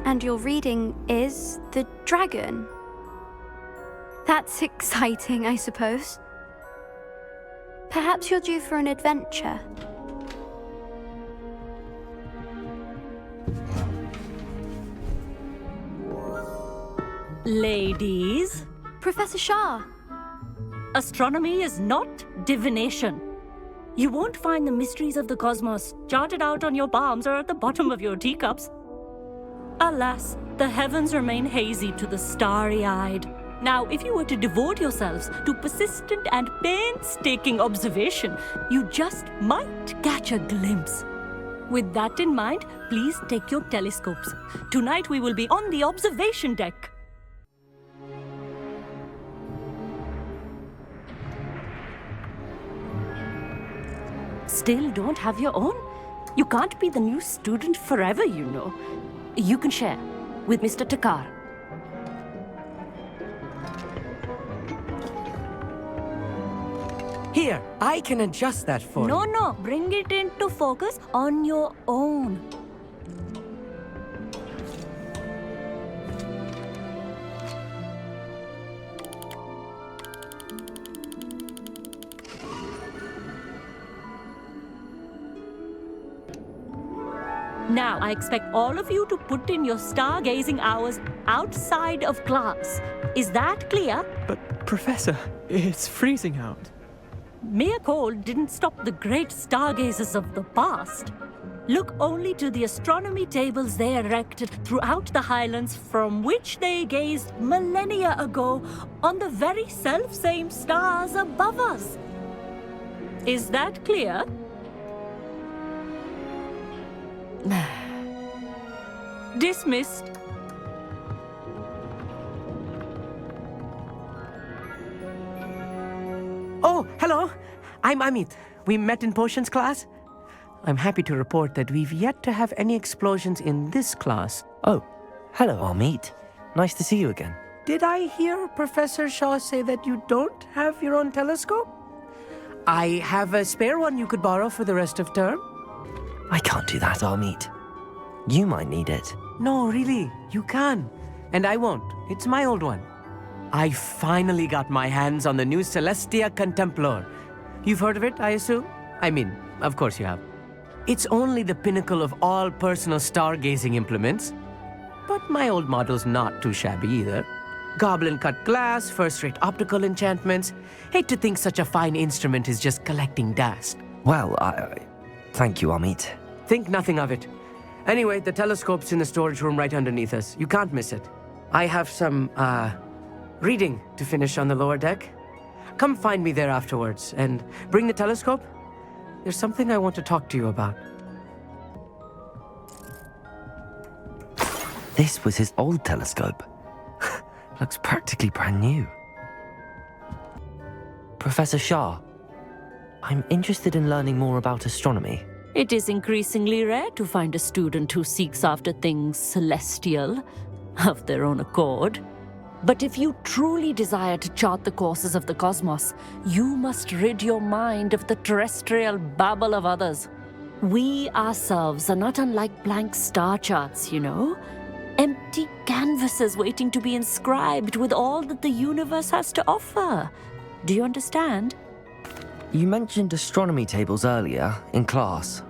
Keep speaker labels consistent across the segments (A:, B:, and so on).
A: And your reading is the dragon. That's exciting, I suppose. Perhaps you're due for an adventure.
B: Ladies,
A: Professor Shah.
B: astronomy is not divination. You won't find the mysteries of the cosmos charted out on your palms or at the bottom of your teacups. Alas, the heavens remain hazy to the starry-eyed. Now, if you were to devote yourselves to persistent and painstaking observation, you just might catch a glimpse. With that in mind, please take your telescopes. Tonight we will be on the observation deck. Still don't have your own? You can't be the new student forever, you know. You can share with Mr. Thakkar.
C: Here, I can adjust that for you.
B: No, bring it into focus on your own. Now, I expect all of you to put in your stargazing hours outside of class. Is that clear?
D: But, Professor, it's freezing out.
B: Mere cold didn't stop the great stargazers of the past. Look only to the astronomy tables they erected throughout the highlands from which they gazed millennia ago on the very self-same stars above us. Is that clear? Dismissed.
C: Oh, hello. I'm Amit. We met in potions class. I'm happy to report that we've yet to have any explosions in this class.
E: Oh, hello, Amit. Nice to see you again.
C: Did I hear Professor Shah say that you don't have your own telescope? I have a spare one you could borrow for the rest of term.
E: I can't do that, Amit. You might need it.
C: No, really, you can. And I won't. It's my old one. I finally got my hands on the new Celestia Contemplar. You've heard of it, I assume? I mean, of course you have. It's only the pinnacle of all personal stargazing implements. But my old model's not too shabby either. Goblin-cut glass, first-rate optical enchantments. Hate to think such a fine instrument is just collecting dust.
E: Well, thank you, Amit.
C: Think nothing of it. Anyway, the telescope's in the storage room right underneath us. You can't miss it. I have some, reading to finish on the lower deck. Come find me there afterwards, and bring the telescope. There's something I want to talk to you about.
E: This was his old telescope. Looks practically brand new. Professor Shah, I'm interested in learning more about astronomy.
B: It is increasingly rare to find a student who seeks after things celestial of their own accord. But if you truly desire to chart the courses of the cosmos, you must rid your mind of the terrestrial babble of others. We ourselves are not unlike blank star charts, you know. Empty canvases waiting to be inscribed with all that the universe has to offer. Do you understand?
E: You mentioned astronomy tables earlier in class.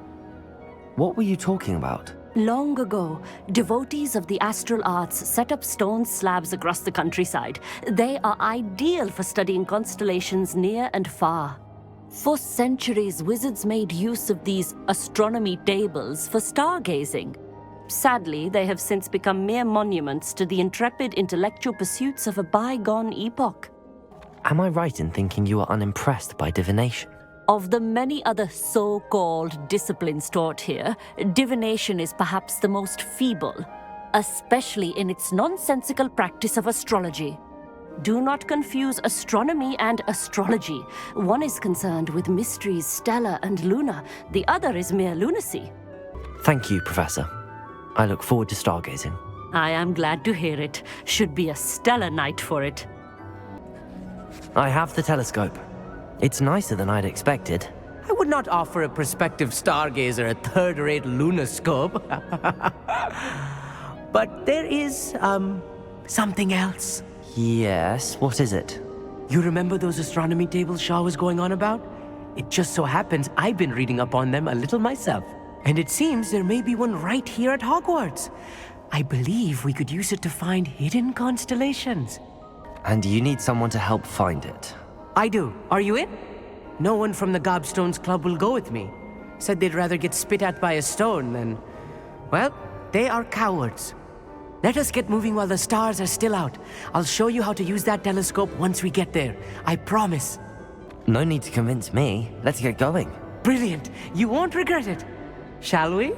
E: What were you talking about?
B: Long ago, devotees of the astral arts set up stone slabs across the countryside. They are ideal for studying constellations near and far. For centuries, wizards made use of these astronomy tables for stargazing. Sadly, they have since become mere monuments to the intrepid intellectual pursuits of a bygone epoch.
E: Am I right in thinking you are unimpressed by divination?
B: Of the many other so-called disciplines taught here, divination is perhaps the most feeble, especially in its nonsensical practice of astrology. Do not confuse astronomy and astrology. One is concerned with mysteries stellar and lunar, the other is mere lunacy.
E: Thank you, Professor. I look forward to stargazing.
B: I am glad to hear it. Should be a stellar night for it.
E: I have the telescope. It's nicer than I'd expected.
C: I would not offer a prospective stargazer a third-rate lunoscope. But there is, something else.
E: Yes, what is it?
C: You remember those astronomy tables Shah was going on about? It just so happens I've been reading up on them a little myself. And it seems there may be one right here at Hogwarts. I believe we could use it to find hidden constellations.
E: And you need someone to help find it.
C: I do. Are you in? No one from the Gobstones Club will go with me. Said they'd rather get spit at by a stone than... Well, they are cowards. Let us get moving while the stars are still out. I'll show you how to use that telescope once we get there. I promise.
E: No need to convince me. Let's get going.
C: Brilliant. You won't regret it. Shall we?